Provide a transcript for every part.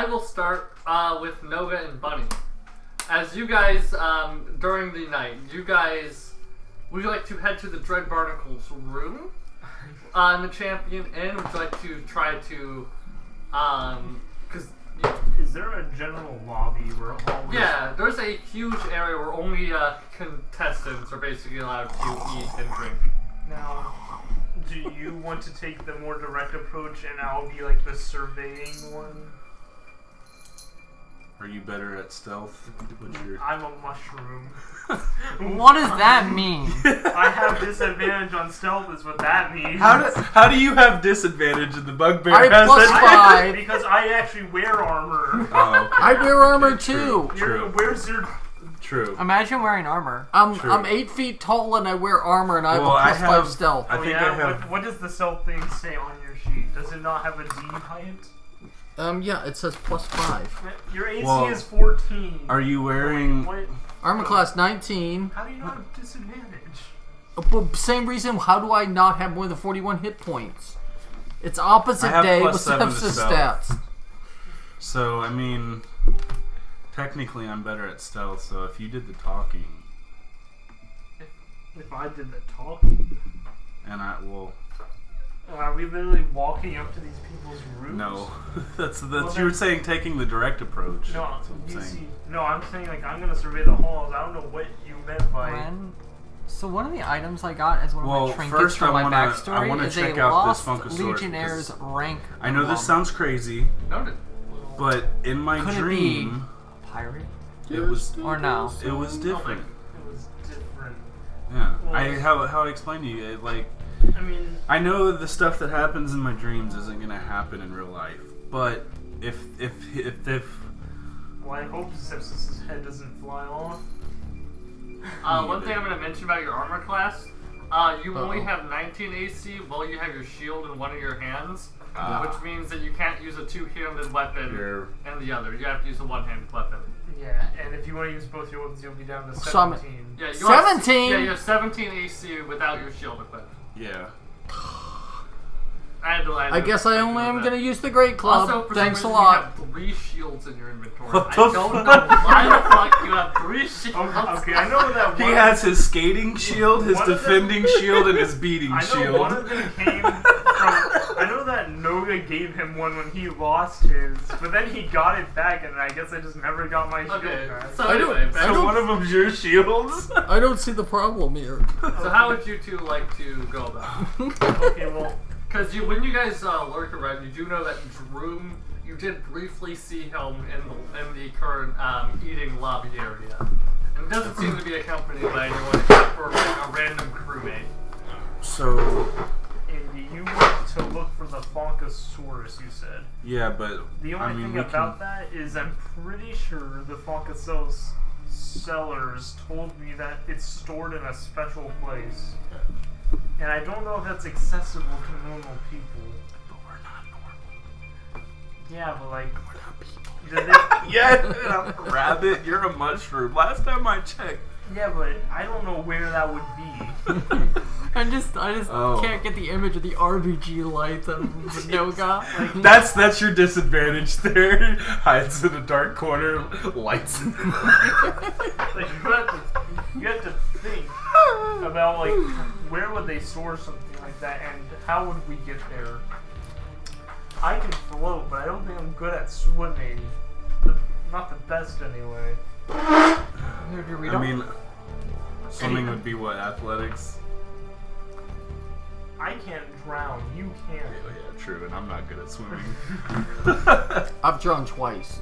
I will start with Noga and Bunny. As you guys, during the night, would you like to head to the Dread Barnacle's room in the Champion Inn? Would you like to try to, is there a general lobby where hallways? Yeah, there's a huge area where only contestants are basically allowed to eat and drink. Now, do you want to take the more direct approach and I'll be like the surveying one? Are you better at stealth? I'm a mushroom. What does that mean? I have disadvantage on stealth is what that means. How do you have disadvantage in the bugbear? I have +5. Because I actually wear armor. Oh, okay. I wear armor too. True. Where's your... True. Imagine wearing armor. True. I'm 8 feet tall and I wear armor and I have a +5 stealth. I think What does the stealth thing say on your sheet? Does it not have a D height? Yeah, it says +5. Your AC is 14. Are you wearing... Armor class 19. How do you not have disadvantage? Same reason, how do I not have more than 41 hit points? It's opposite day with Zefsys stats. So, I mean, technically I'm better at stealth, so if you did the talking... If I did the talking? And I will... Are we literally walking up to these people's rooms? No. that's you were saying taking the direct approach. No, I'm saying like I'm gonna survey the halls. I don't know what you meant by... So one of the items I got as one of my trinkets from my backstory is a lost Legionnaire's rank. I know this sounds crazy, but in my dream... Pirate? It was... Or no? It was different. It was different. Yeah. Well, how I explained to you, like... I mean... I know the stuff that happens in my dreams isn't gonna happen in real life, but if well, I hope Zefsys' head doesn't fly off. One thing I'm going to mention about your armor class, you only have 19 AC while you have your shield in one of your hands, which means that you can't use a two-handed weapon and the other. You have to use a one-handed weapon. Yeah, and if you want to use both your weapons, you'll be down to 17. Yeah, 17? Yeah, you have 17 AC without your shield equipped. Yeah. I guess I only am going to use the Great Club. Also, thanks a you lot. have 3 shields in your inventory. I don't know why the fuck you have 3 shields. Okay, I know that one. He has his skating shield, his defending shield, and his beating shield. I know one of them came from... I know that Noga gave him one when he lost his, but then he got it back, and I guess I just never got my shield back. So anyway, so one of them's your shields? I don't see the problem here. So how would you two like to go about it? Okay, well... Because when you guys lurk around, you do know that Droom, you did briefly see him in the current eating lobby area. And it doesn't seem to be accompanied by anyone except for a random crewmate. So... And you went to look for the Fonkosaurus, you said. Yeah, but... The only thing about that is I'm pretty sure the Fonkosaurus sellers told me that it's stored in a special place. And I don't know if that's accessible to normal people. But we're not normal. Yeah, but like... We're not people. Yeah, I'm a rabbit, you're a mushroom. Last time I checked. Yeah, but I don't know where that would be. I just can't get the image of the RBG lights of Noga. Like, that's your disadvantage there. Hides in a dark corner, lights. Like, you have to think about like where would they store something like that, and how would we get there? I can float, but I don't think I'm good at swimming. Not the best, anyway. I mean, swimming would be what, athletics? I can't drown. You can. Yeah, true, and I'm not good at swimming. I've drowned twice.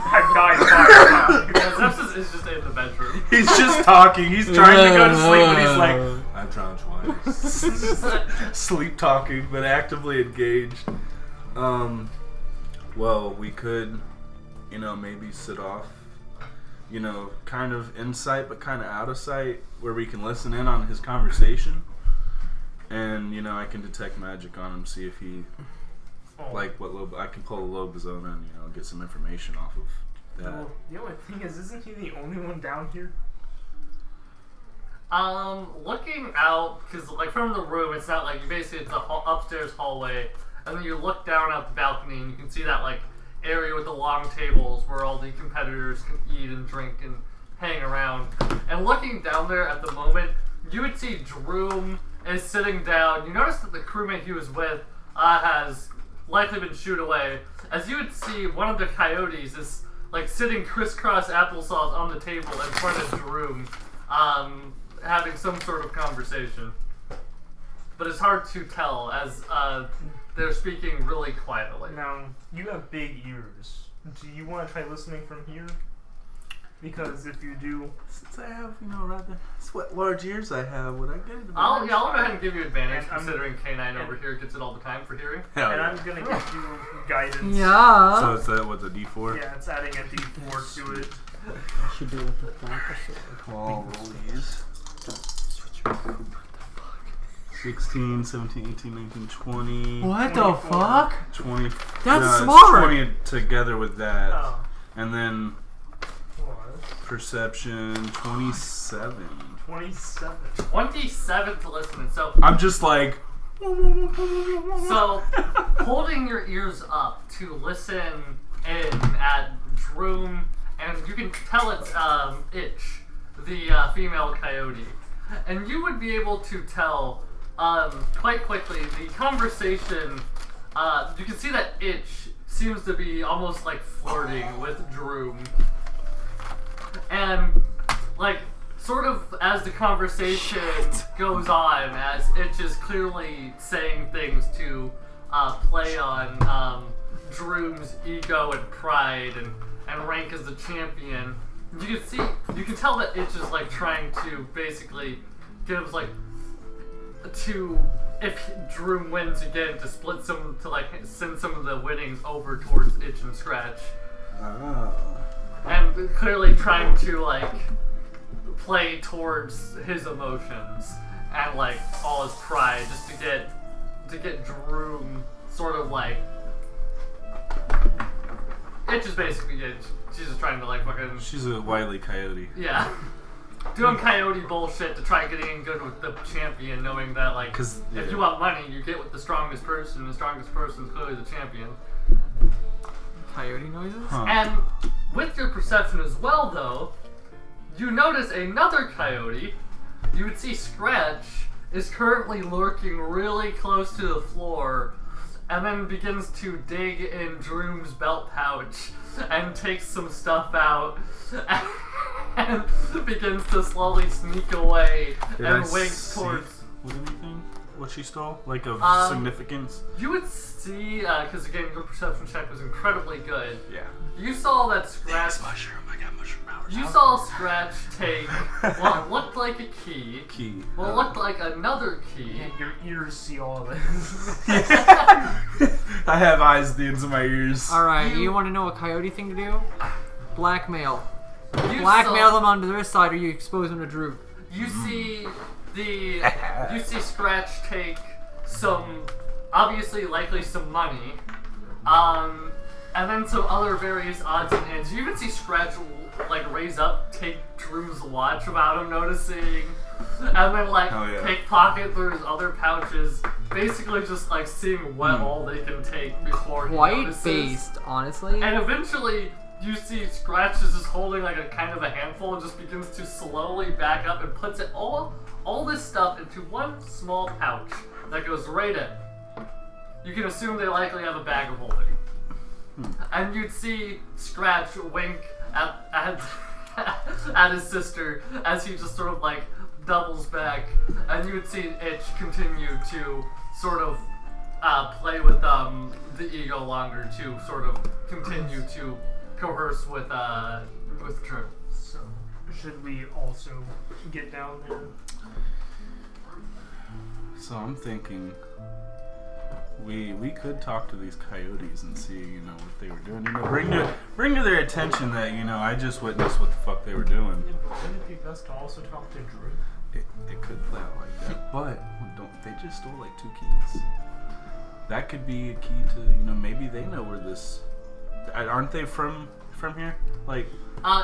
I've died 5 times. Zefsys is just in the bedroom. He's just talking. He's trying to go to sleep, but he's like, I've drowned twice. Sleep talking, but actively engaged. Well, we could, maybe sit off, kind of in sight, but kind of out of sight, where we can listen in on his conversation. And, I can detect magic on him, see if he, I can pull a Lobazona and, get some information off of that. Well, the only thing is, isn't he the only one down here? Looking out, because, from the room, it's not like, it's a upstairs hallway, and then you look down at the balcony and you can see that like area with the long tables where all the competitors can eat and drink and hang around. And looking down there at the moment, you would see Droom is sitting down. You notice that the crewmate he was with has likely been shooed away. As you would see, one of the coyotes is like sitting crisscross applesauce on the table in front of Droom, having some sort of conversation. But it's hard to tell as they're speaking really quietly. Now, you have big ears. Do you want to try listening from here? Because if you do... Since I have, rather what large ears I have, would I get it? I'll go ahead and give you advantage, considering K9 over here gets it all the time for hearing. And I'm going to give you guidance. Yeah. So it's what's a D4? Yeah, it's adding a D4 to it. I should do it with the flank. I'll roll these. 16, 17, 18, 19, 20. What the fuck? 20. That's smart. 20 together with that. Oh. And then perception 27. 27. 27 to listen. So I'm just like. So holding your ears up to listen in at Droom, and you can tell it's Itch, the female coyote, and you would be able to tell quite quickly the conversation. You can see that Itch seems to be almost like flirting with Droom. And, like, sort of as the conversation goes on, as Itch is clearly saying things to play on Droom's ego and pride and rank as the champion, you can tell that Itch is, like, trying to basically give, like, if Droom wins again, to split some, to, like, send some of the winnings over towards Itch and Scratch. Oh. And clearly trying to, like, play towards his emotions and, like, all his pride, just to get Droom sort of, like... It's just basically it. She's just trying to, like, fucking... She's a wily coyote. Yeah. Doing coyote bullshit to try getting good with the champion, knowing that, like, if you want money, you get with the strongest person. The strongest person is clearly the champion. Coyote noises? Huh. And with your perception as well, though, you notice another coyote. You would see Scratch is currently lurking really close to the floor, and then begins to dig in Droom's belt pouch and takes some stuff out and begins to slowly sneak away and winks towards... Anything? What she stole? Like of significance? You would see, because again, your perception check was incredibly good. Yeah. You saw that Scratch... mushroom. I got mushroom powers. You saw Scratch take what looked like a key. What looked like another key. And your ears see all of this. I have eyes at the ends of my ears. Alright, you want to know a coyote thing to do? Blackmail. You Blackmail saw- them onto their side, or you expose them to Drew. You see Scratch take some, obviously likely some money, and then some other various odds and ends. You even see Scratch like raise up, take Droom's watch without him noticing, and then like pickpocket through his other pouches, basically just like seeing what all they can take before he notices. Quite based, honestly. And eventually, you see Scratch is just holding like a kind of a handful and just begins to slowly back up and puts it all this stuff into one small pouch that goes right in. You can assume they likely have a bag of holding. And you'd see Scratch wink at his sister as he just sort of like doubles back, and you would see Itch continue to sort of play with the ego longer to sort of continue to coerce with Drew. So, should we also get down there? So I'm thinking we could talk to these coyotes and see, what they were doing. Bring to their attention that, I just witnessed what the fuck they were doing. Wouldn't it be best to also talk to Drew? It could play out like that, but they just stole like 2 keys. That could be a key to, maybe they know where this. Aren't they from here? Like,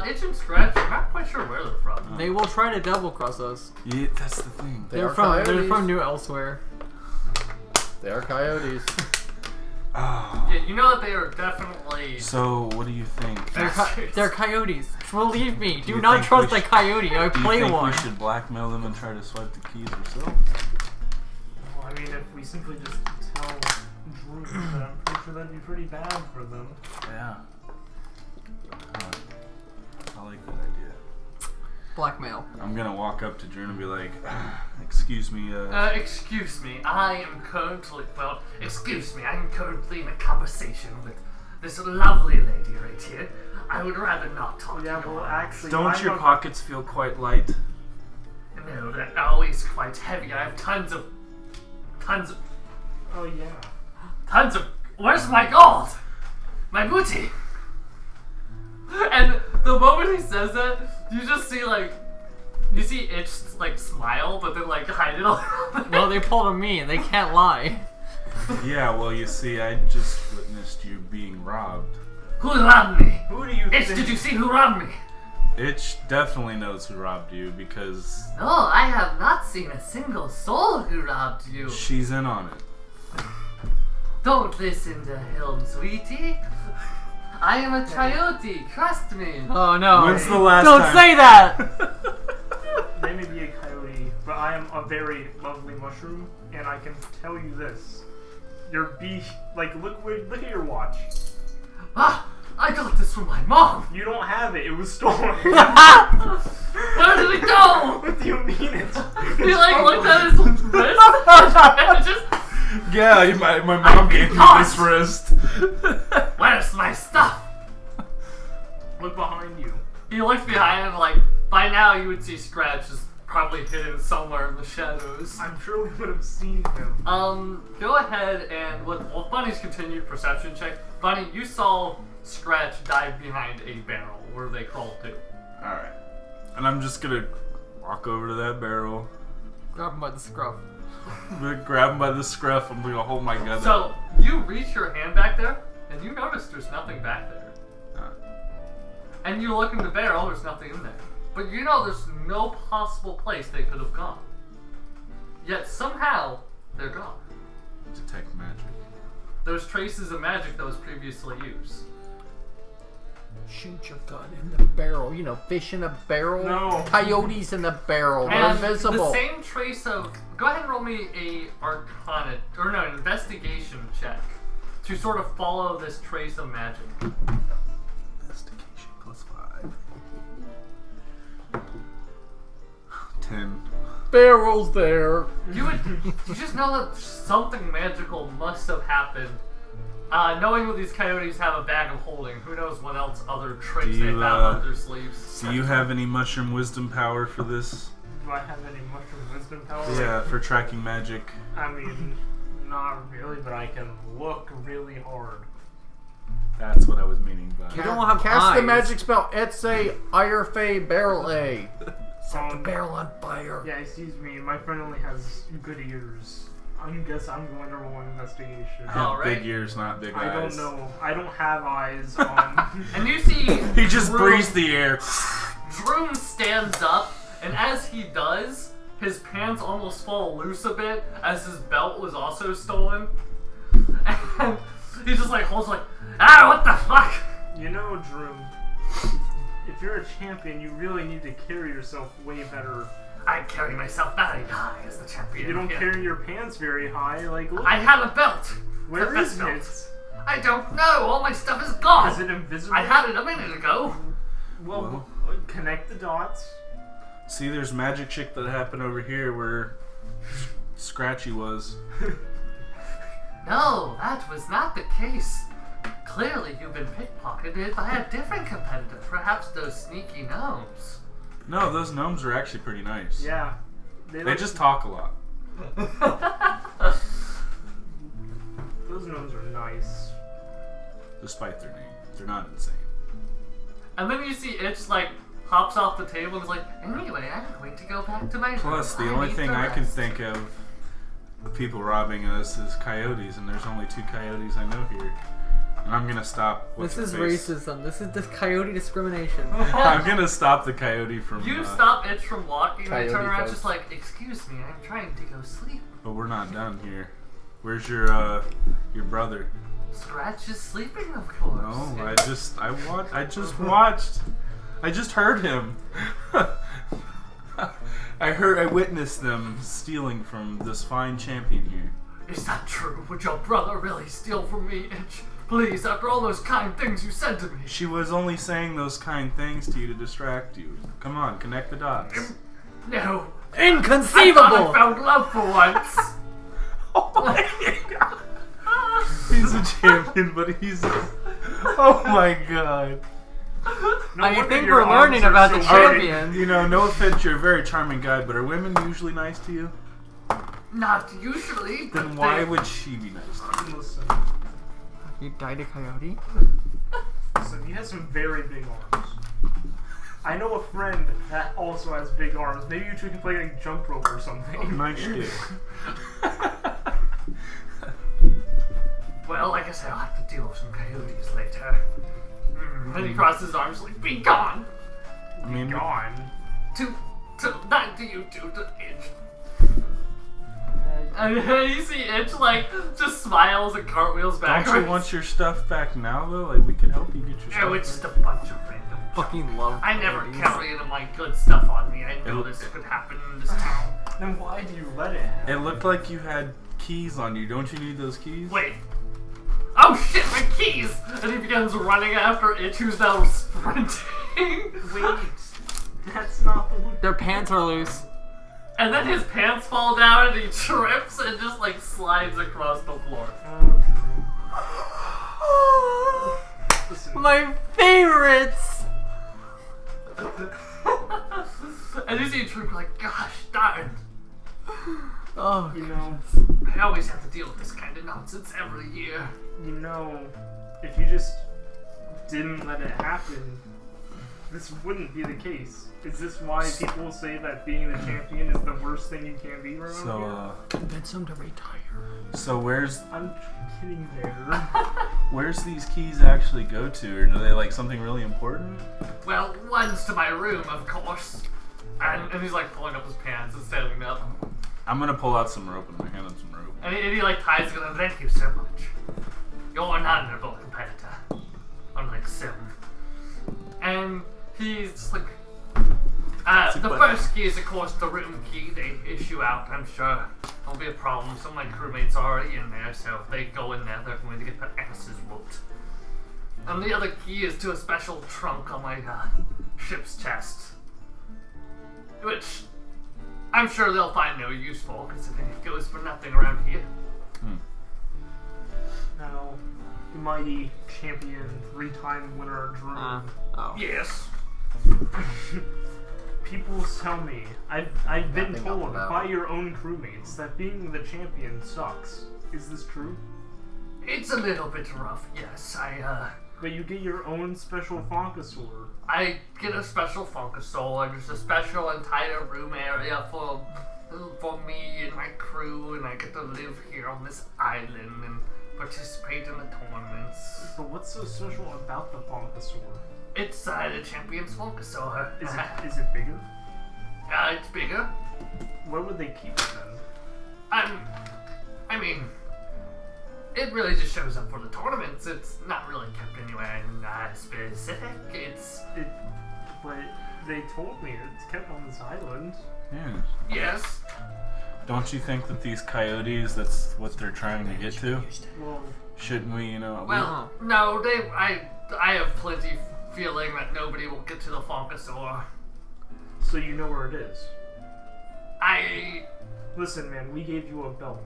Itch and Scratch, I'm not quite sure where they're from. They will try to double cross us. yeah, that's the thing. They're from New Elsewhere. They are coyotes. Oh. Yeah, you know that they are definitely... So, what do you think? They're coyotes. Believe me. Do you not think trust we a coyote. I Do you play think one. we should blackmail them and try to swipe the keys ourselves? Well, I mean, if we simply just tell Drew that, I'm pretty sure that'd be pretty bad for them. Yeah. I like that idea. Blackmail. I'm gonna walk up to Drew and be like, excuse me, excuse me, I am currently in a conversation with this lovely lady right here. I would rather not talk to you. Well, actually, don't your pockets feel quite light? No, they're always quite heavy. I have tons of... Oh, yeah. Tons of... Where's my gold? My booty? And the moment he says that, you just see, like... You see Itch, like, smile, but then, like, hide it a little bit. Well, they pulled a me, and they can't lie. Yeah, well, you see, I just witnessed you being robbed. Who robbed me? Who do you Itch, think? did you see who robbed me? Itch definitely knows who robbed you because No, I have not seen a single soul who robbed you. she's in on it. Don't listen to him, sweetie. I am a coyote, trust me. Oh no! When's the last Don't time? say that. They may be a coyote, but I am a very lovely mushroom, and I can tell you this: your look at your watch. Ah, I got this from my mom. You don't have it; it was stolen. Where did it go? What do you mean it's? He like looked at his wrist and just. Yeah, my mom gave me this wrist. Where's my stuff? Look behind you. He looks behind him like. By now you would see Scratch is probably hidden somewhere in the shadows. I'm sure we would have seen him. Go ahead and with Bunny's continued perception check. Bunny, you saw Scratch dive behind a barrel where they crawled to. Alright. And I'm just gonna walk over to that barrel, Grab him by the scruff. I'm gonna grab him by the scruff, I'm gonna hold my gun So out. you reach your hand back there, and you notice there's nothing back there. And you look in the barrel, there's nothing in there. But you know there's no possible place they could have gone. Yet somehow, they're gone. Detect magic. There's traces of magic that was previously used. Shoot your gun in the barrel. You know, fish in a barrel. No. Coyotes in a barrel. They're And invisible. the same trace of... Go ahead and roll me an investigation check to sort of follow this trace of magic. Investigation +5. 10. Barrel's there. You just know that something magical must have happened. Knowing that these coyotes have a bag of holding, who knows what else other tricks they have up their sleeves. Do you have any mushroom wisdom power for this? Do I have any mushroom wisdom power? Yeah, for tracking magic. I mean, not really, but I can look really hard. That's what I was meaning by. You don't have Cast the eyes. magic spell. It's a Irefay Barrel A. Set the barrel on fire. Yeah, excuse me. My friend only has good ears. I guess I'm going to roll an investigation. Yeah, Alright. big ears, not big I eyes. don't know. I don't have eyes on. And you see... He just Droom- breathes the air. Droom stands up, and as he does, his pants almost fall loose a bit, as his belt was also stolen. And he just like holds like, what the fuck? You know, Droom, if you're a champion, you really need to carry yourself way better. I carry myself very high as the champion. You don't here. carry your pants very high. Like, look, I have a belt. where the is best it? belt. I don't know. All my stuff is gone. Is it invisible? I had it a minute ago. Well, connect the dots. See, there's magic chick that happened over here where Scratchy was. No, that was not the case. Clearly, you've been pickpocketed by a different competitor. Perhaps those sneaky gnomes. No, those gnomes are actually pretty nice. Yeah. They just talk a lot. Those gnomes are nice. Despite their name. They're not insane. And then you see Itch like hops off the table and is like, anyway, I'm going to go back to my room. Plus, the I only need thing to I can rest." think of people robbing us is coyotes, and there's only 2 coyotes I know here. And I'm gonna stop. This is racism. This is coyote discrimination. I'm gonna stop the coyote from. You stop Itch from walking and Coyote turn around folks. just like, excuse me, I'm trying to go sleep. But we're not done here. Where's your brother? Scratch is sleeping, of course. No, I just watched. I just heard him. I witnessed them stealing from this fine champion here. Is that true? Would your brother really steal from me, Itch? Please, after all those kind things you said to me. She was only saying those kind things to you to distract you. Come on, connect the dots. No. Inconceivable! I thought I found love for once. Oh my god. He's a champion, but he's... Oh my god. No I wonder think your we're learning arms are about the so big. champion. You know, no offense, you're a very charming guy, but are women usually nice to you? Not usually, but Then why would she be nice to you? Listen, You died a coyote? listen, he has some very big arms. I know a friend that also has big arms. Maybe you two can play like jump rope or something. Nice shit. Well, like I said, I'll have to deal with some coyotes later. Then he crosses his arms like, be gone! I mean, Gone. Not to you two, to Itch. And you see Itch, like, just smiles and cartwheels backwards. don't you want your stuff back now, though? Like, we can help you get your stuff Oh, it's just back. a bunch of random Fucking love I never coyotes. carry any of my good stuff on me. I know this could happen in this town. Then why do you let it happen? It looked like you had keys on you. Don't you need those keys? Wait. Oh shit, my keys! And he begins running after Itch, who's now sprinting. Wait, that's not the look. Their pants are loose. And then his pants fall down and he trips and just like slides across the floor. Listen, My favorites! And you see Troop like, gosh darn. Oh, you know, I always have to deal with this kind of nonsense every year. if you just didn't let it happen, this wouldn't be the case. Is this why people say that being the champion is the worst thing you can be around here? So, convince him to retire. so where's I'm getting there. where's these keys actually go to? Or are they like something really important? Well, one's to my room, of course. And he's like pulling up his pants and standing up. I'm gonna pull out some rope and I'm gonna hand him some rope. And he like ties it up. Thank you so much. You're an honorable competitor. Unlike Sim. And he's just like... the first key is, of course, the room key they issue out. I'm sure there'll be a problem. Some of my crewmates are already in there, so if they go in there, they're going to get their asses whooped. And the other key is to a special trunk on my ship's chest. Which I'm sure they'll find no use for, because it goes for nothing around here. Now, the mighty champion, 3-time winner Drew. Oh. Yes. People tell me, I've been Nothing told about. by your own crewmates that being the champion sucks. Is this true? It's a little bit rough, yes. But you get your own special Fonkasaur. I get a special Funkasoul, and there's a special entire room area for me and my crew, and I get to live here on this island and participate in the tournaments. But what's so special about the Fonkasaur? It's the champion's Funkasoul. Is it bigger? It's bigger. Where would they keep it then? I mean, it really just shows up for the tournaments. It's not really kept anywhere specific. But they told me it's kept on this island. Yeah. Yes. Don't you think that these coyotes, that's what they're trying to get to? Well, Shouldn't we, Well, no, I have plenty feeling that nobody will get to the Funkasaur. so you know where it is. Listen, Man, we gave you a belt.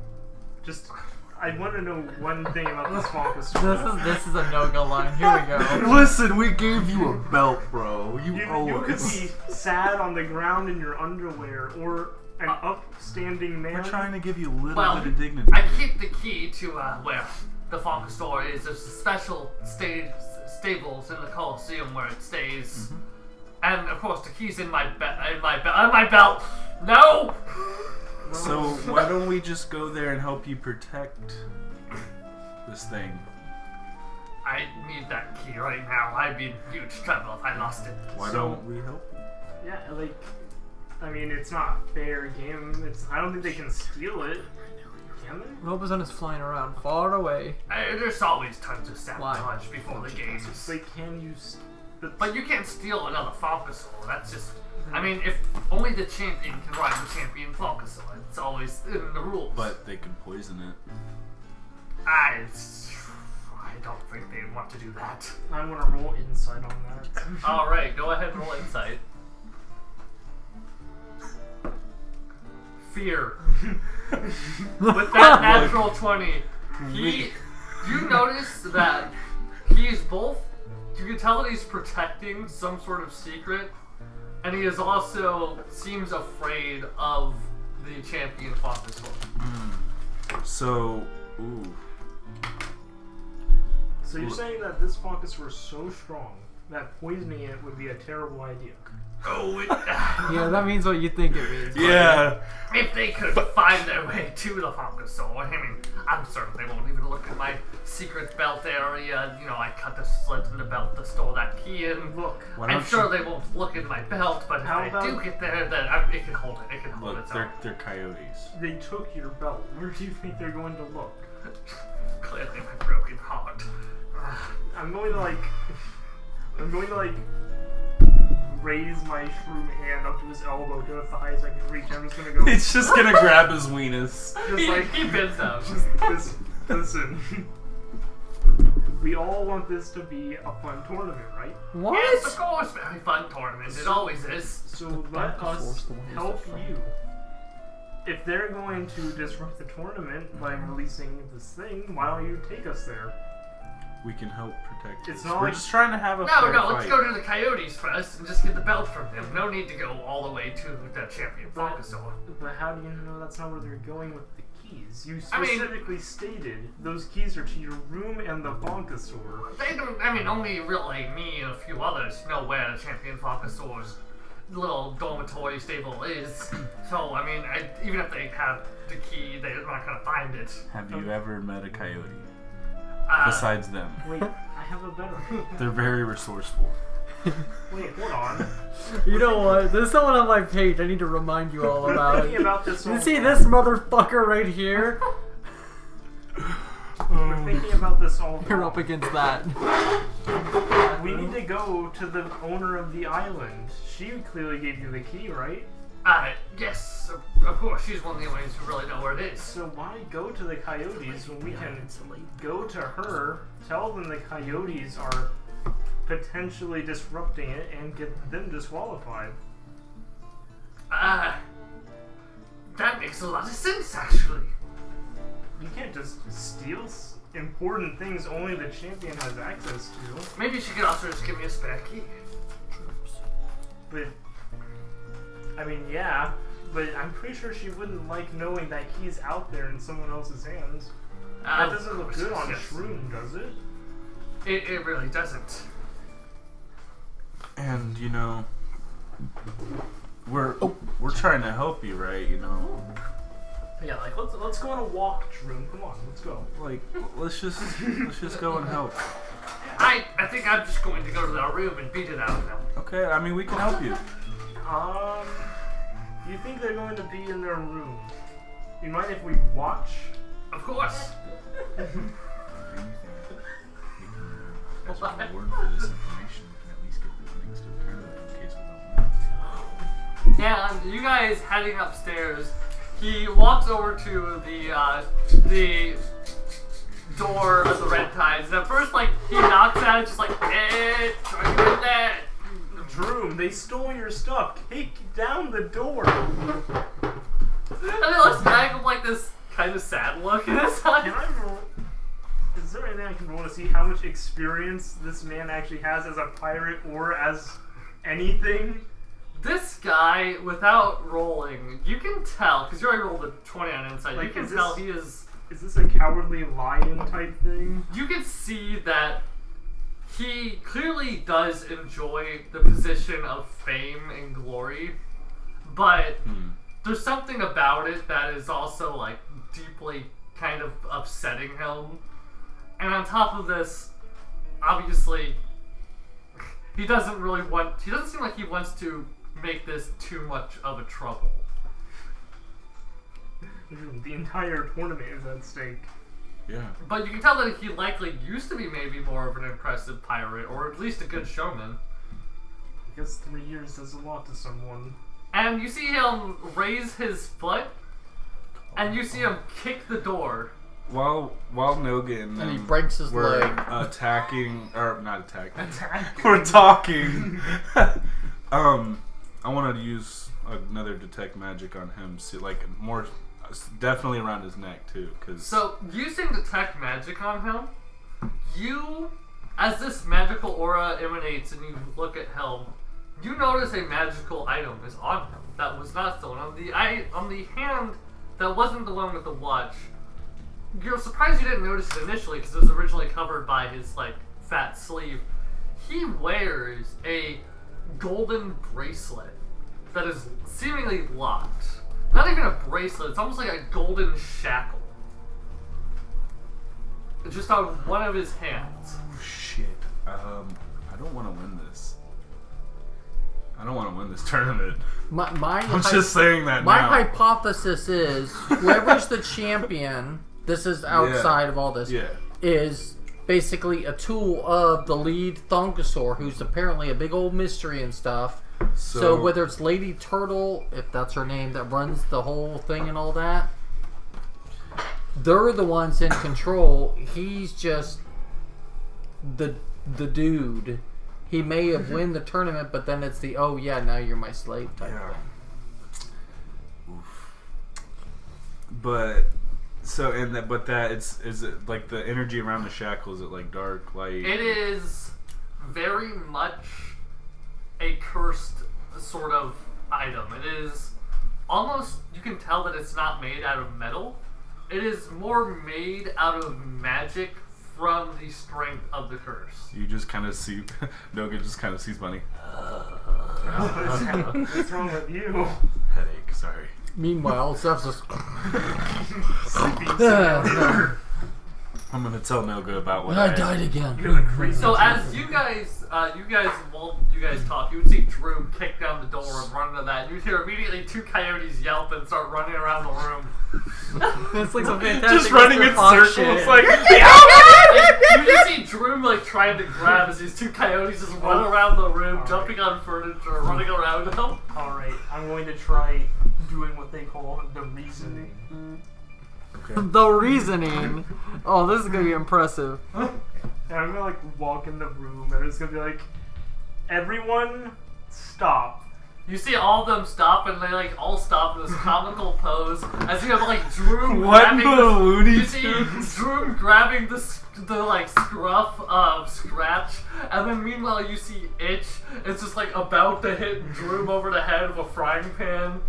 I want to know one thing about this Fonkasaur. This is a Noga line. Here we go. Listen, we gave you a belt, bro. You You owe could us. be sad on the ground in your underwear, or an upstanding man. We're trying to give you a little well, bit of dignity. I keep the key to where the Funkasaur is. There's special stables in the Coliseum where it stays. And of course, the key's in my belt. No. So why don't we just go there and help you protect this thing? I need that key right now. I'd be in huge trouble if I lost it. Why don't we help you? Yeah, I mean, it's not fair game. I don't think they can steal it. Lobazona is flying around far away. There's always tons of sabotage before the games. They can use... But you can't steal another Falcasaur. That's just... I mean, if only the champion can ride the champion Falcasaur. It's always in the rules. But they can poison it. I don't think they want to do that. I'm gonna roll insight on that. Alright, go ahead and roll insight. Fear. With that natural 20, you notice that he's both, you can tell that he's protecting some sort of secret, and he is also seems afraid of the champion Falcasaur. So, ooh. So you're saying that this Falcasaur is so strong that poisoning it would be a terrible idea? Oh, Yeah, that means what you think it means. Yeah. if they could find their way to the Falcasaur, I mean, I'm certain they won't even look at my secret belt area. You know, I cut the slit in the belt to store that key in. Look, I'm sure they won't look in my belt, but if they do get there, then it can hold it. It can hold Look, its own. they're coyotes. they took your belt. Where do you think they're going to look? Clearly my broken heart. I'm going to raise my shroom hand up to his elbow, go as the highest I can reach. I'm just gonna go. It's just gonna grab his weenus. He bends down. Listen. We all want this to be a fun tournament, right? What? Yes, of course, very fun tournament. It always is. So let us help you. If they're going to disrupt the tournament by releasing this thing, why don't you take us there? We can help protect It's us. not We're like- just trying to have a No, fair let's fight. go to the Coyotes first and just get the belt from them. No need to go all the way to the champion Falcasaur. But how do you know that's not where they're going with the keys? You I mean- specifically stated those keys are to your room and the Falcasaur. They don't, I mean, only really me and a few others know where the champion Falcasaur's little dormitory stable is. So, I mean, even if they have the key, they're not gonna find it. Have you ever met a coyote? Uh, Besides them. Wait, I have a better. They're very resourceful. Wait, hold on. You know what? There's someone on my page I need to remind you all about. Thinking about this. You all see the this motherfucker right here? We're thinking about this all. the You're time. up against that. We need to go to the owner of the island. She clearly gave you the key, right? yes, of course, she's one of the only ones who really know where it is. So why go to the Coyotes when we can go to her, tell them the Coyotes are potentially disrupting it, and get them disqualified? That makes a lot of sense, actually. You can't just steal important things only the champion has access to. Maybe she could also just give me a spare key. But, I mean, yeah, but I'm pretty sure she wouldn't like knowing that he's out there in someone else's hands. That doesn't look good on Shroom, does it? It really doesn't. And you know, we're trying to help you, right? You know, Yeah, like let's go on a walk, Shroom. Come on, let's go. like let's just go and help. I think I'm just going to go to their room and beat it out of them. Okay, I mean we can help you. You think they're going to be in their room? You mind if we watch? Of course. As a reward for this information, we can at least get the winnings to the tournament in case we don't win. Yeah, you guys heading upstairs. He walks over to the door of the Red Tides. And at first, like, he knocks at it, just like, hey, try to get that. Droom, they stole your stuff. Kick down the door. And he looks back with like this kind of sad look in his eye. Can I roll? Is there anything I can roll to see how much experience this man actually has as a pirate or as anything? This guy, without rolling, you can tell, because you already rolled a 20 on insight, Like, you can is tell this- he is... Is this a cowardly lion type thing? You can see that he clearly does enjoy the position of fame and glory, but there's something about it that is also, like, deeply kind of upsetting him. And on top of this, obviously, he doesn't seem like he wants to make this too much of a trouble. The entire tournament is at stake. Yeah. But you can tell that he likely used to be maybe more of an impressive pirate, or at least a good showman. I guess 3 years does a lot to someone. And you see him raise his foot, and you see him kick the door. While Noga and he breaks his we're leg. attacking, or not attacking, we're talking. I wanted to use another detect magic on him, so like more, definitely around his neck too, because. So using detect magic on him, you, as this magical aura emanates, and you look at him, you notice a magical item is on him that was not stolen. On the hand that wasn't the one with the watch. You're surprised you didn't notice it initially because it was originally covered by his like fat sleeve. He wears a golden bracelet that is seemingly locked. Not even a bracelet, it's almost like a golden shackle. It's just on one of his hands. Oh, shit. I don't want to win this. I don't want to win this tournament. I'm just saying that my now. hypothesis is whoever's the champion, this is outside of all this, is basically a tool of the lead Thonkasaur, who's apparently a big old mystery and stuff. So whether it's Lady Turtle, if that's her name, that runs the whole thing and all that, they're the ones in control. He's just the dude. He may have won the tournament, but then it's the oh yeah, now you're my slave type thing. Oof. But so is it like the energy around the shackle? Is it like dark, light? It is very much a cursed sort of item. It is almost, you can tell that it's not made out of metal. It is more made out of magic from the strength of the curse. You just kind of see, Noga just kind of sees money. What's wrong with you? Headache, sorry. Meanwhile, Zefsys. I'm gonna tell Noga about what I died again. So as you guys talk, you would see Drew kick down the door and run into that. You'd hear immediately two coyotes yelp and start running around the room. It's like some fantastic just running Mr. in Fox circles, shit. like You just see Drew like trying to grab as these two coyotes just run around the room, jumping on furniture, running around them. Alright, I'm going to try doing what they call the reasoning. Okay. The reasoning. Oh, this is gonna be impressive. And I'm gonna like walk in the room and it's gonna be like, everyone stop. You see all of them stop and they like all stop in this comical pose as you have like Drew What grabbing the Looney you see Tunes? Drew grabbing the like scruff of Scratch, and then meanwhile you see Itch. It's just like about to hit Drew over the head with a frying pan.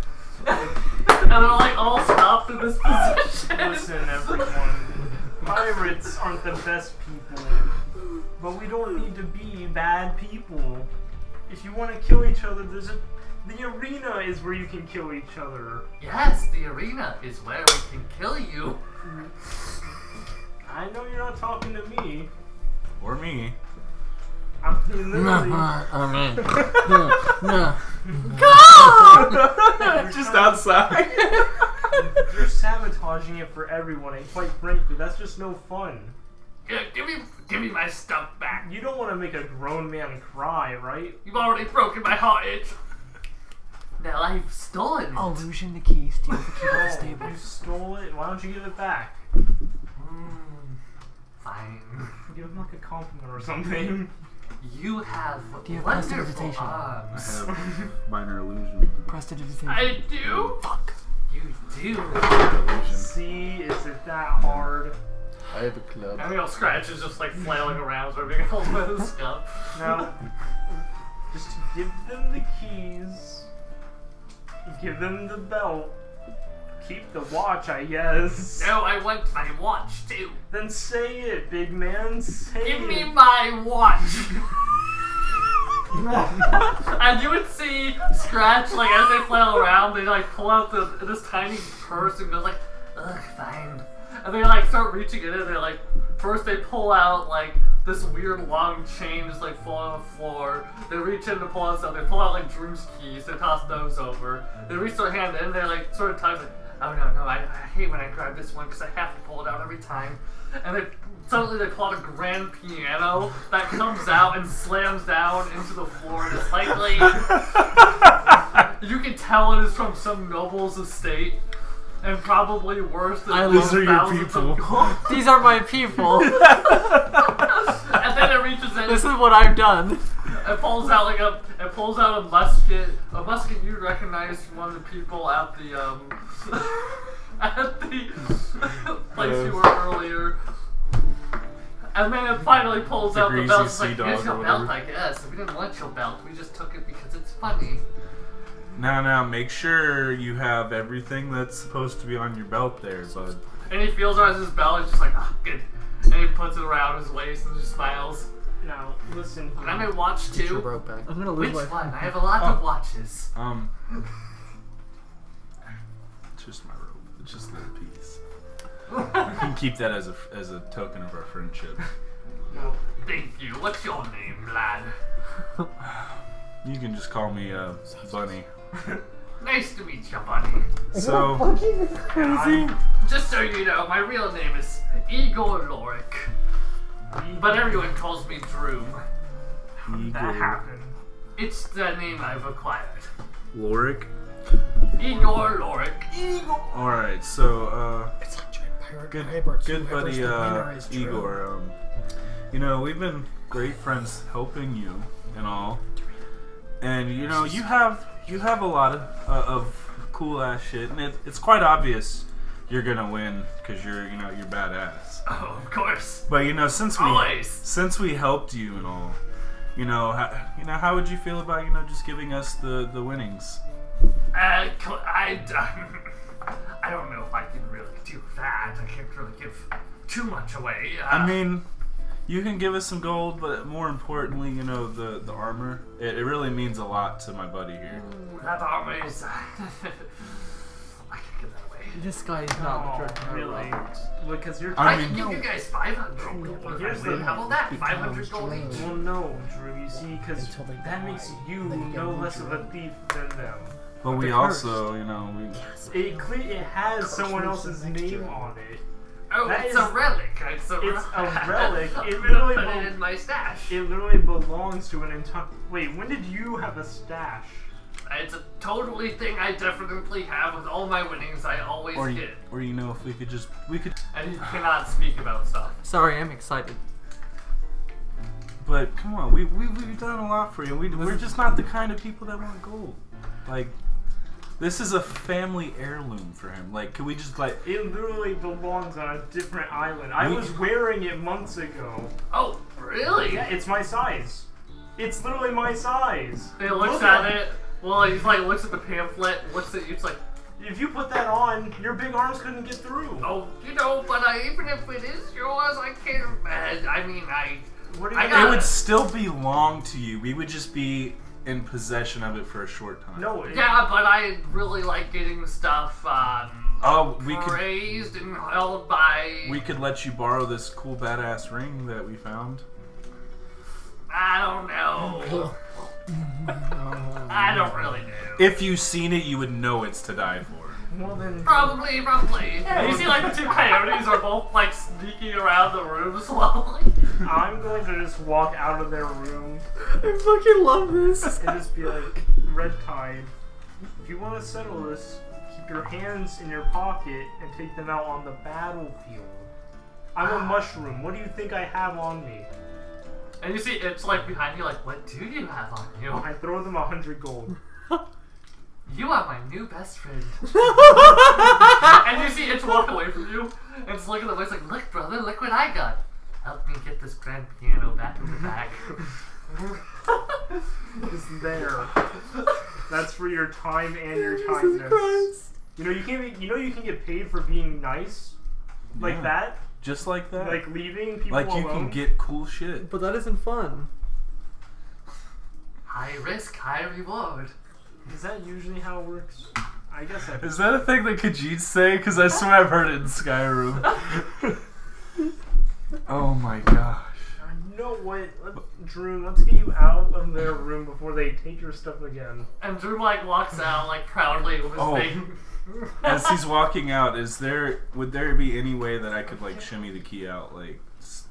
And they're like all stopped in this position. Listen, everyone. Pirates aren't the best people, but we don't need to be bad people. If you want to kill each other, the arena is where you can kill each other. Yes, the arena is where we can kill you. I know you're not talking to me. Or me. I'm literally Just outside. you're sabotaging it for everyone, and quite frankly, that's just no fun. Give me my stuff back. You don't want to make a grown man cry, right? You've already broken my heart, Itch. Now I've stolen it. Illusion the key, steal the key to the Oh, stable. you stole it. Why don't you give it back? Fine. Give him like a compliment or something. You have Do you have wonderful prestidigitation? I arms. have minor illusion. Prestidigitation. I do? Fuck. You do. Illusion. See, is it that hard? I have a club. And the Scratch is just like flailing around, sort of being all over the stuff. Now, just give them the keys. Give them the belt. Keep the watch, I guess. No, I want my watch too. Then say it, big man. Say Give it. me my watch. And you would see Scratch, like as they flail around, they like pull out this tiny purse and goes like, ugh, fine. And they like start reaching in it. They like first they pull out like this weird long chain just like falling on the floor. They reach in to pull out stuff. They pull out like Drew's keys. They toss those over. They reach their hand in. They like sort of touch like, oh no, I hate when I grab this one because I have to pull it out every time. And then suddenly they pull out a grand piano that comes out and slams down into the floor and it's likely you can tell it is from some noble's estate. And probably worse than these are your people. These are my people. And then it reaches in. This is what I've done. It pulls out a musket. A musket you recognize from one of the people at the at the place you were earlier. And then it finally pulls out the belt. It's like, here's your belt, I guess. We didn't want your belt. We just took it because it's funny. Now, make sure you have everything that's supposed to be on your belt there, bud. And he feels around his belt, and he's just like, oh, good. And he puts it around his waist and just smiles. Now, listen. And I may watch too. I'm gonna lose Which one? I have a lot of watches. It's just my robe. It's just a little piece. You can keep that as a token of our friendship. No, thank you. What's your name, lad? You can just call me Bunny. Nice to meet you, Bunny. So, just so you know, my real name is Igor Lorik. But everyone calls me Droom. How did that happen? It's the name I've acquired. Lorik? Igor Lorik. Alright, so, It's like good buddy, Igor. You know, we've been great friends helping you and all. And, you know, you have a lot of cool ass shit, and it's quite obvious you're gonna win because you're badass. Oh, of course. But you know, since we helped you and all, how would you feel about just giving us the winnings? I don't know if I can really do that. I can't really give too much away. I mean, you can give us some gold, but more importantly, the armor. It really means a lot to my buddy here. Ooh, that armor is... I can't give that away. This guy is not the church. Really? Because you're... I can give you guys 500 gold. Here's the... How about that? 500 gold each. Well, no, Drew, you see, because that makes you no less of a thief than them. But we also, It has someone else's name on it. Oh, it's a relic. It's a relic. It literally put it in my stash. It literally belongs to an entire... Wait, when did you have a stash? It's a totally thing I definitely have with all my winnings. I always get. Or if we could. And you cannot speak about stuff. Sorry, I'm excited. But come on, we've done a lot for you. We're just not the kind of people that want gold. Like, this is a family heirloom for him. Like, could we just It literally belongs on a different island. I was wearing it months ago. Oh, really? Yeah, it's my size. It's literally my size. He looks at it. Well, he's like, looks at the pamphlet, looks at you, it's like... If you put that on, your big arms couldn't get through. Oh, but even if it is yours, I can't... It would still belong to you. We would just be in possession of it for a short time. No. Yeah, but I really like getting stuff praised and held by... We could let you borrow this cool badass ring that we found. I don't know. I don't really know. If you've seen it, you would know it's to die for. Well then... Probably. And you see like the two coyotes are both like sneaking around the room slowly. I'm going to just walk out of their room. I fucking love this. And just be like, Red Tide, if you want to settle this, keep your hands in your pocket and take them out on the battlefield. I'm a mushroom. What do you think I have on me? And you see it's like behind you, like, what do you have on you? I throw them 100 gold. You are my new best friend. And you see it's walk away from you, and it's looking at the way, it's like, look, brother, look what I got. Help me get this grand piano back in the bag. It's there. That's for your time and your kindness. You can get paid for being nice, like that. Just like that. Like leaving people alone. Like you can get cool shit. But that isn't fun. High risk, high reward. Is that usually how it works? I guess I... Is that a thing that Khajiit say? Because I swear I've heard it in Skyrim. Oh my gosh. You know what? Drew, let's get you out of their room before they take your stuff again. And Drew like walks out like proudly with his big as he's walking out, would there be any way that I could like shimmy the key out like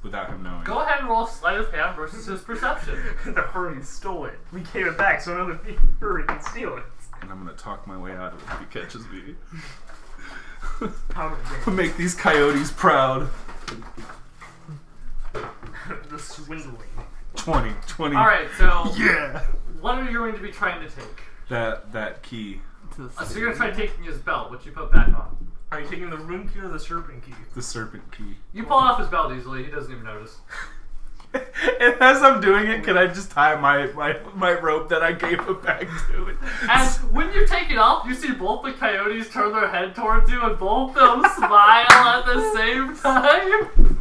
without him knowing? Go ahead and roll sleight of hand versus his perception. The furry stole it. We gave it back so another furry can steal it. And I'm gonna talk my way out of it if he catches me. Out of it. Make these coyotes proud. The swindling. 20. Alright, so Yeah. what are you going to be trying to take? That key. So you're going to try taking his belt, which you put back on. Are you taking the room key or the serpent key? The serpent key. You pull off his belt easily, he doesn't even notice. And as I'm doing it, can I just tie my rope that I gave him back to it? And when you take it off, you see both the coyotes turn their head towards you and both of them smile at the same time.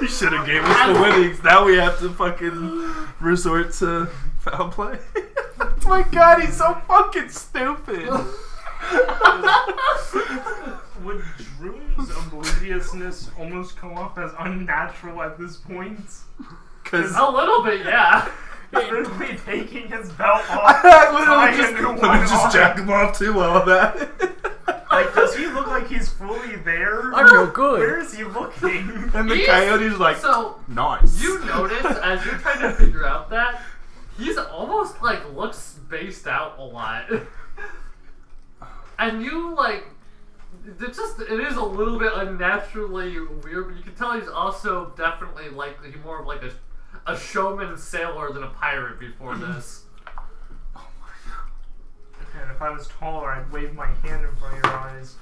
You should have gave us the winnings. Now we have to fucking resort to foul play. Oh my god, he's so fucking stupid. Would Drew's obliviousness almost come off as unnatural at this point? Because A little bit, yeah. Literally taking his belt off. I literally just jack him off too while I'm at it. Like, does he look like he's fully there? I feel good. Where is he looking? And the coyote's like, So, nice. you notice as you're trying to figure out that, he's almost like looks spaced out a lot. And you like, it is a little bit unnaturally weird, but you can tell he's also definitely like, he's more of like a showman sailor than a pirate before this. And if I was taller, I'd wave my hand in front of your eyes.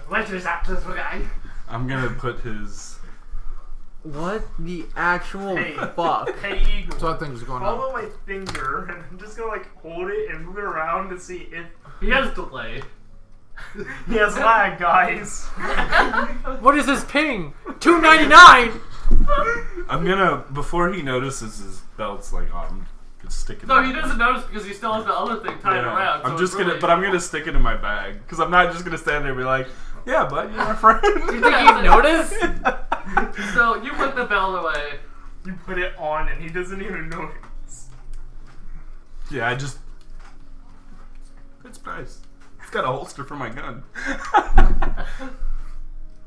What is that, this guy? I'm gonna put his... What the actual Hey. fuck? Hey, Eagle. So I think is going on. Follow my finger, and I'm just gonna like hold it and move it around to see if He has delay. he has lag, guys. What is this ping? $2.99. I'm gonna, before he notices his belt's like on, stick it No, in he my doesn't bag. notice because he still has the other thing tied Yeah. around. I'm so just it's gonna, really... but I'm gonna stick it in my bag because I'm not just gonna stand there and be like, "Yeah, bud, you're my friend." You think he'd notice? So you put the belt away. You put it on, and he doesn't even notice. Yeah, I just. It's nice. It's got a holster for my gun.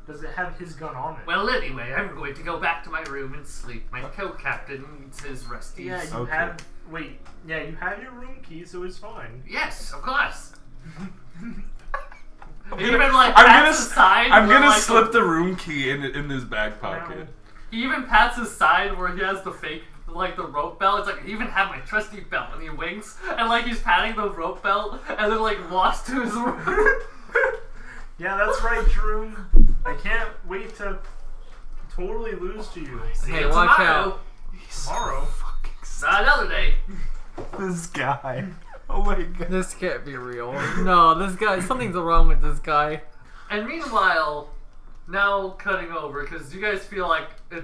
Does it have his gun on it? Well, anyway, I'm going to go back to my room and sleep. My co-captain needs his resties. Yeah, you Okay. have. Wait, yeah, you have your room key, so it's fine. Yes, of course. I'm He gonna- even like I'm pats gonna, his side. I'm where, gonna like, slip the room key in his back pocket. No. He even pats his side where he has the fake, like the rope belt. It's like, I even have my trusty belt, and he winks, and like he's patting the rope belt, and then like walks to his room. Yeah, that's right, Drew. I can't wait to totally lose to you. See Hey, you watch tomorrow. out. Tomorrow. Not another day. This guy. Oh my god. This can't be real. No, this guy. Something's wrong with this guy. And meanwhile, now cutting over, because you guys feel like it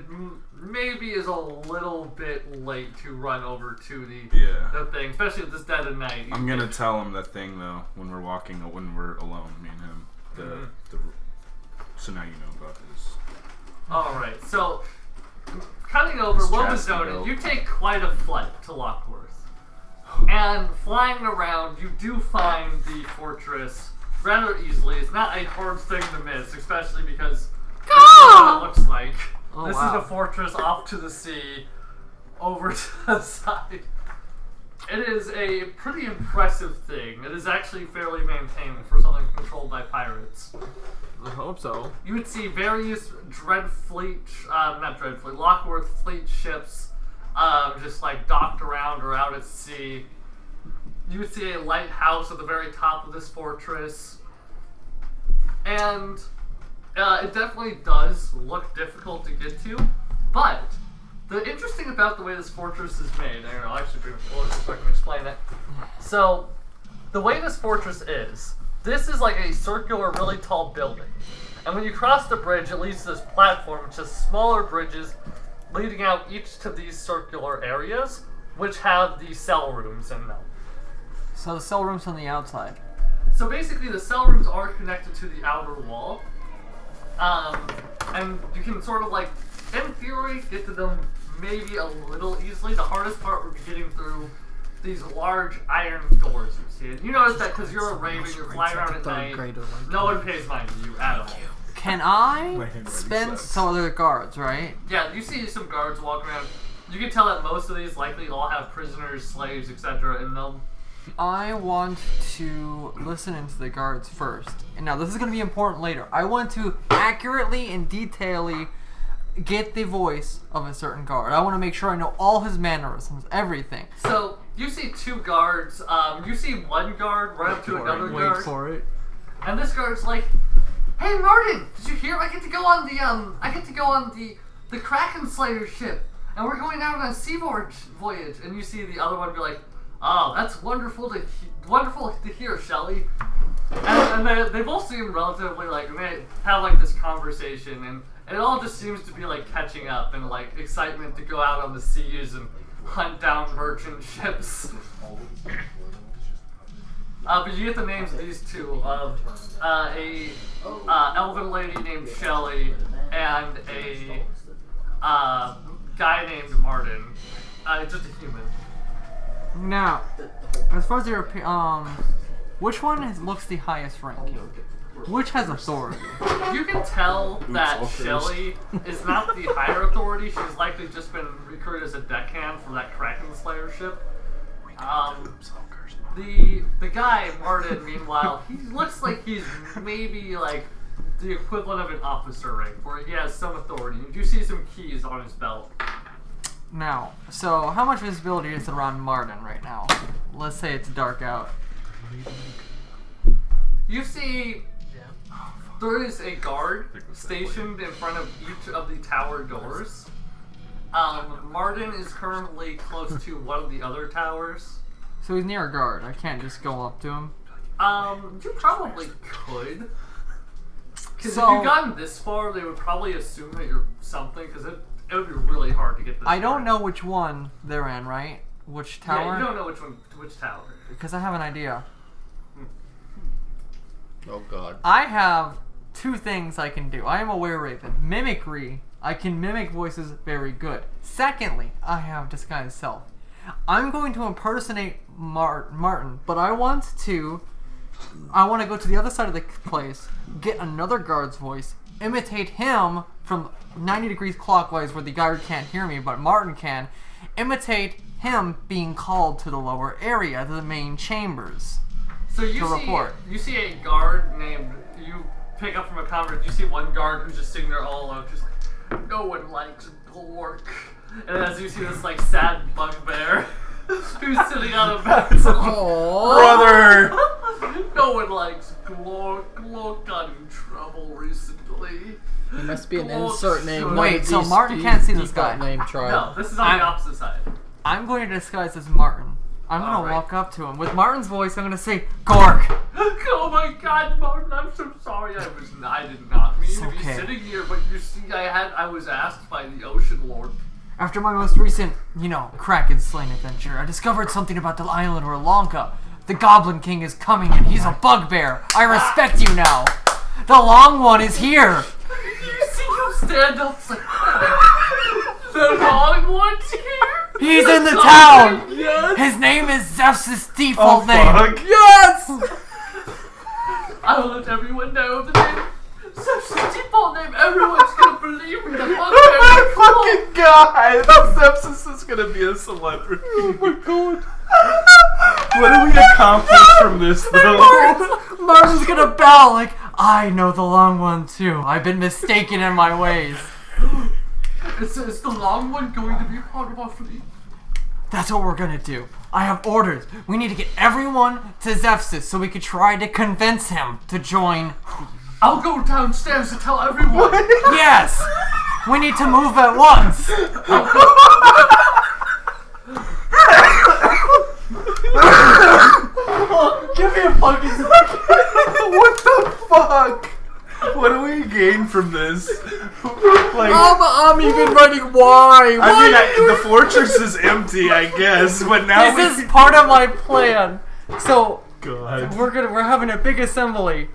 maybe is a little bit late to run over to the thing, especially at this dead of night. I'm gonna tell him that thing though when we're alone, me and him. So now you know about this. Alright, so cutting over, This chastity Lobazona, belt. you take quite a flight to Lockworth. And flying around, you do find the fortress rather easily. It's not a hard thing to miss, especially because this is what it looks like. Oh, This wow. is the fortress off to the sea, over to the side. It is a pretty impressive thing. It is actually fairly maintained for something controlled by pirates. I hope so. You would see various Lockworth fleet ships just like docked around or out at sea. You would see a lighthouse at the very top of this fortress. And it definitely does look difficult to get to, but the interesting about the way this fortress is made, and I'll actually bring it closer so I can explain it. So, the way this fortress is, this is like a circular, really tall building. And when you cross the bridge, it leads to this platform, which has smaller bridges leading out each to these circular areas, which have the cell rooms in them. So the cell room's on the outside. So basically, the cell rooms are connected to the outer wall. And you can sort of like, in theory, get to them maybe a little easily. The hardest part would be getting through these large iron doors you see. And you notice that because you're a raven, you're flying around at night. No one pays mind to you at all. Can I spend some other guards, right? Yeah, you see some guards walking around. You can tell that most of these likely all have prisoners, slaves, etc. in them. I want to listen into the guards first. And now this is going to be important later. I want to accurately and detailedly get the voice of a certain guard. I want to make sure I know all his mannerisms, everything. So you see two guards. You see one guard run up to another guard. Wait for it. And this guard's like, "Hey Martin, did you hear? I get to go on the Kraken Slayer ship, and we're going out on a sea voyage." And you see the other one be like, "Oh, that's wonderful to hear, Shelly." And they both seem relatively like, they have like this conversation, and it all just seems to be like catching up and like excitement to go out on the seas and hunt down merchant ships. But you get the names of these two, of a elven lady named Shelly and a guy named Martin. Just a human. Now, as far as your which one looks the highest ranking? Which has authority? You can tell that Shelly is not the higher authority. She's likely just been recruited as a deckhand for that Kraken Slayer ship. The guy, Martin, meanwhile, he looks like he's maybe like the equivalent of an officer rank, where he has some authority. You do see some keys on his belt. Now, so how much visibility is around Martin right now? Let's say it's dark out. You see there is a guard stationed in front of each of the tower doors. Martin is currently close to one of the other towers. So he's near a guard. I can't just go up to him. You probably could. Because if you've gotten this far, they would probably assume that you're something, because it would be really hard to get this I don't know which one they're in, right? Which tower? Yeah, you don't know which tower. Because I have an idea. Oh god. I have two things I can do. I am a were-raven. Mimicry. I can mimic voices very good. Secondly, I have disguise self. I'm going to impersonate Martin, but I want to go to the other side of the place, get another guard's voice, imitate him from 90 degrees clockwise where the guard can't hear me, but Martin can, imitate him being called to the lower area, to the main chambers. So you see a guard named, you pick up from a conference, you see one guard who's just sitting there all alone, just like, "No one likes Glork." And as you see this like sad bugbear who's sitting on a bed. Brother! No one likes Glork. Glork got in trouble recently. He must be an insert name. Wait, so Martin can't see this guy? Name tribe. No, this is on the opposite side. I'm going to disguise as Martin. I'm going to walk up to him. With Martin's voice, I'm going to say, "Gork!" Oh my god, Martin, I'm so sorry. I did not mean to be sitting here, but you see, I was asked by the Ocean Lord. After my most recent, Kraken slaying adventure, I discovered something about the island where Lanka, the Goblin King, is coming, and he's a bugbear. I respect you now. The Long One is here. You see him stand up, it's like, the Long One's here? He's in the town. Yes. His name is Zefsys' default name. Fuck. Yes. I will let everyone know the name. Zefsys' default name. Everyone's gonna believe me. The bugbear. Fucking god! Zefsys is gonna be a celebrity. Oh my god. What do we accomplish from this, though? Martin's gonna bow like, "I know the Long One too. I've been mistaken in my ways." Is the Long One going to be a part of our fleet? That's what we're gonna do. I have orders. We need to get everyone to Zefsys so we could try to convince him to join. I'll go downstairs to tell everyone. Yes! We need to move at once. Give me a fucking second. What the fuck? What do we gain from this? Like, I'm even running. Why? I mean, the fortress is empty, I guess, but now this is part of my plan. So God, we're having a big assembly.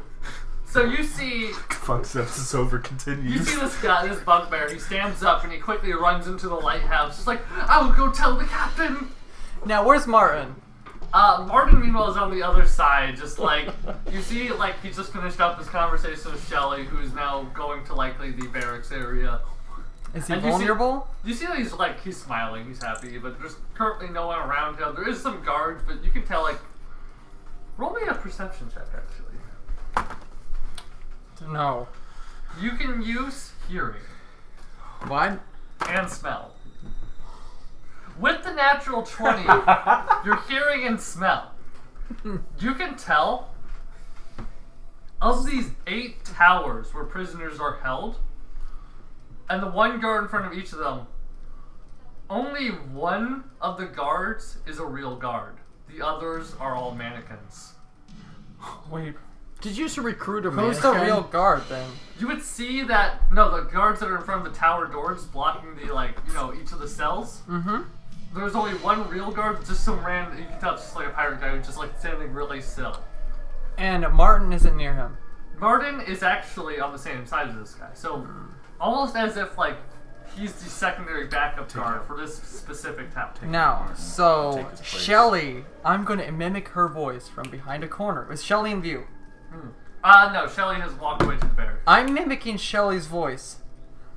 So you see, fuck, Zefsys over continues. You see this guy, this bugbear. He stands up and he quickly runs into the lighthouse. He's like, "I will go tell the captain." Now, where's Martin? Martin, meanwhile, is on the other side, just like, you see, like, he just finished up his conversation with Shelly, who's now going to, likely, the barracks area. Is he And vulnerable? You see that he's smiling, he's happy, but there's currently no one around him. There is some guards, but you can tell, like, roll me a perception check, actually. No. You can use hearing. What? And smell. With the natural 20, you're hearing and smell. You can tell, of these 8 towers where prisoners are held, and the one guard in front of each of them, only one of the guards is a real guard. The others are all mannequins. Wait. Did you used to recruit a Who's the mannequin? real guard then? You would see that, no, the guards that are in front of the tower doors blocking the, like, you know, each of the cells. Mm-hmm. There's only one real guard, just some random, you can tell it's just like a pirate guy who's just like standing really still. And Martin isn't near him. Martin is actually on the same side as this guy, so almost as if like he's the secondary backup guard for this specific tower. Now, so Take his place. Shelly, I'm gonna mimic her voice from behind a corner. Is Shelly in view? No, Shelly has walked away to the barracks. I'm mimicking Shelly's voice.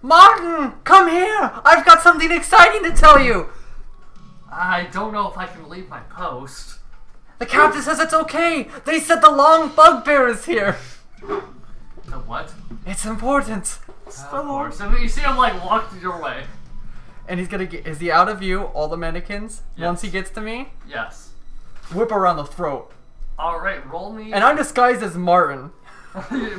Martin, come here! I've got something exciting to tell you! I don't know if I can leave my post. The captain says it's okay! They said the long bugbear is here! The what? It's important! Of course. And you see him like walk your way. And he's gonna get, is he out of view, all the mannequins? Yes. Once he gets to me? Yes. Whip around the throat. Alright, roll me. And I'm disguised as Martin.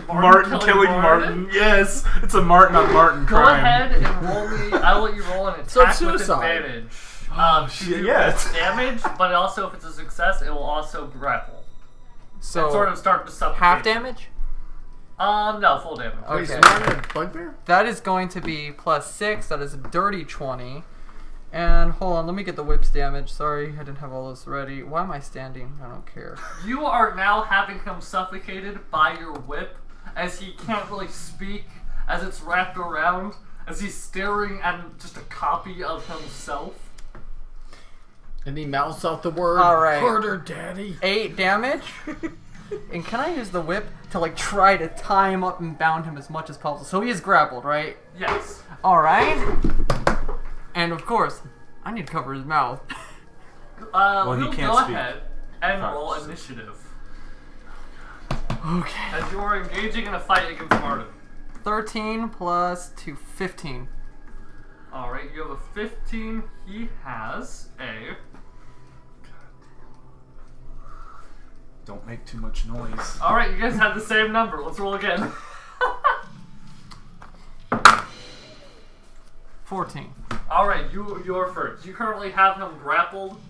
Martin killing Martin. Yes, it's a Martin on Martin Go crime. ahead and roll me. I'll let you roll an So attack with suicide. advantage. Shit, To do yes. damage, but also if it's a success, it will also grapple. So, And sort of start to suffocate. half damage? No, full damage. Wait, Okay. is Martin a bugbear? That is going to be +6. That is a dirty 20. And hold on, let me get the whip's damage. Sorry, I didn't have all this ready. Why am I standing? I don't care. You are now having him suffocated by your whip, as he can't really speak, as it's wrapped around, as he's staring at just a copy of himself. And he mouths out the word, Alright. "Harder, daddy." 8 damage. And can I use the whip to like try to tie him up and bound him as much as possible? So he is grappled, right? Yes. Alright. And of course, I need to cover his mouth. Well, he We'll can't go speak. ahead and Fuck. roll initiative. Okay. As you are engaging in a fight against Martin. 13 plus 2, 15. Alright, you have a 15. He has a... Don't make too much noise. Alright, you guys have the same number. Let's roll again. 14. Alright, you're first. You currently have him grappled,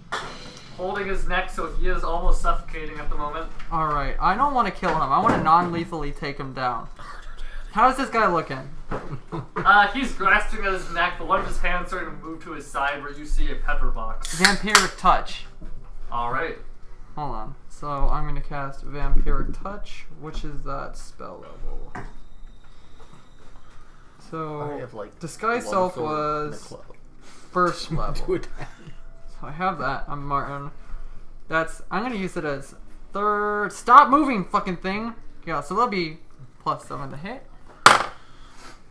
holding his neck, so he is almost suffocating at the moment. Alright, I don't want to kill him. I want to non-lethally take him down. How's this guy looking? He's grasping at his neck, but one of his hands starting to move to his side where you see a pepper box. Vampiric Touch. Alright. Hold on. So I'm going to cast Vampiric Touch, which is that spell level. So I have, like, Disguise one Self sword in the was club. first level. Do it. So I have that. I'm Martin. I'm going to use it as third. Stop moving, fucking thing. Yeah, so that'll be +7 to hit.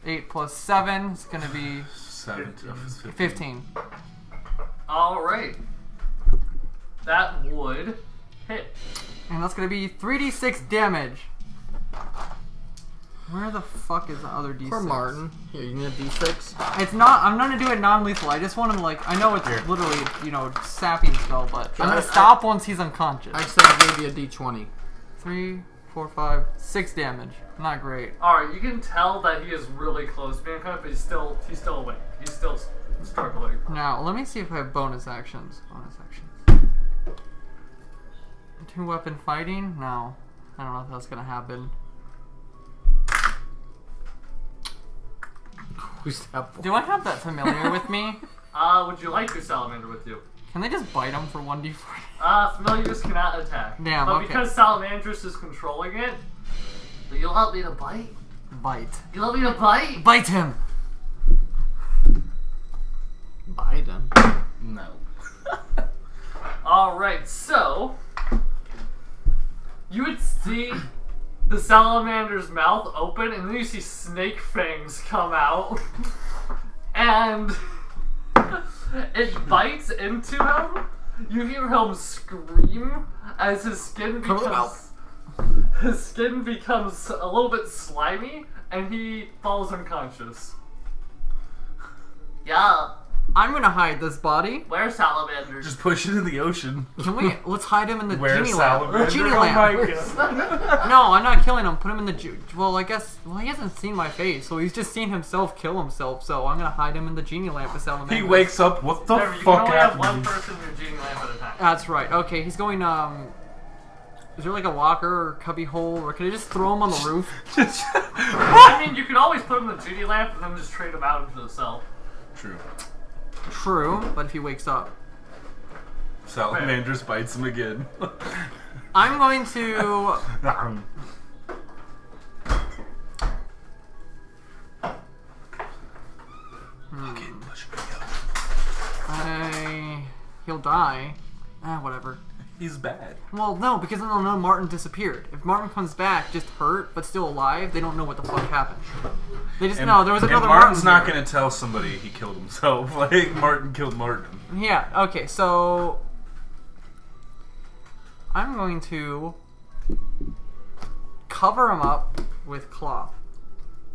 8 plus 7 is going to be 15. Alright. That would hit. And that's going to be 3d6 damage. Where the fuck is the other d6? For Martin. Here, you need a d6? It's not. I'm gonna do it non-lethal. I just want him like. I know it's literally, sapping spell, but I'm gonna stop once he's unconscious. I said I gave you a d20. 3, 4, 5, 6 damage. Not great. Alright, you can tell that he is really close to being unconscious, but he's still awake. He's still struggling. Now let me see if I have bonus actions. Bonus actions. 2-weapon fighting? No. I don't know if that's gonna happen. Who's that? Do I have that familiar with me? Would you like your salamander with you? Can they just bite him for 1d4? Familiars cannot attack. Damn, but okay. because Salamandrus is controlling it, you'll help me to bite? Bite. You'll help me to bite? Bite him! Biden. No. Alright, so you would see the salamander's mouth open, and then you see snake fangs come out, and it bites into him. You hear him scream as his skin becomes a little bit slimy, and he falls unconscious. Yeah. I'm gonna hide this body. Where's Salamander? Just push it in the ocean. Can we? Let's hide him in the Where's genie lamp. Salamander? Genie Oh my lamp. god. No, I'm not killing him. Put him in the well, I guess. Well, he hasn't seen my face, so he's just seen himself kill himself. So I'm gonna hide him in the genie lamp with Salamander. He wakes up. What the Remember, you fuck can only have happened? one person in your genie lamp at a time. That's right. Okay, he's going. Is there like a locker or cubby hole, or can I just throw him on the roof? I mean, you could always put him in the genie lamp and then just trade him out into the cell. True. True, but if he wakes up, Salamanders bites him again. I'm going to. He'll die. Whatever. He's bad. Well, no, because then they'll know Martin disappeared. If Martin comes back just hurt but still alive, they don't know what the fuck happened. They just know there was another Martin. Martin's not going to tell somebody he killed himself. Like, Martin killed Martin. Yeah, okay, so I'm going to cover him up with cloth.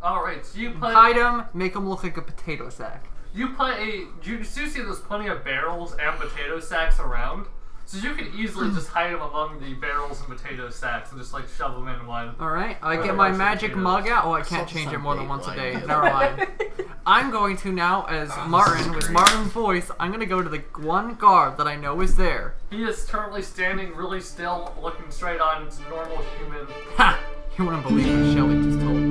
Alright, so you put... Hide him, make him look like a potato sack. You put a... You see there's plenty of barrels and potato sacks around. So you can easily just hide them among the barrels and potato sacks and just like shove them in one. Alright, I get my magic mug out. Oh, I can't change it more than once a day. Never mind. I'm going to now, as Martin, with Martin's voice, I'm going to go to the one guard that I know is there. He is currently standing really still, looking straight on. It's a normal human. Ha! You wouldn't believe what Shelly just told me.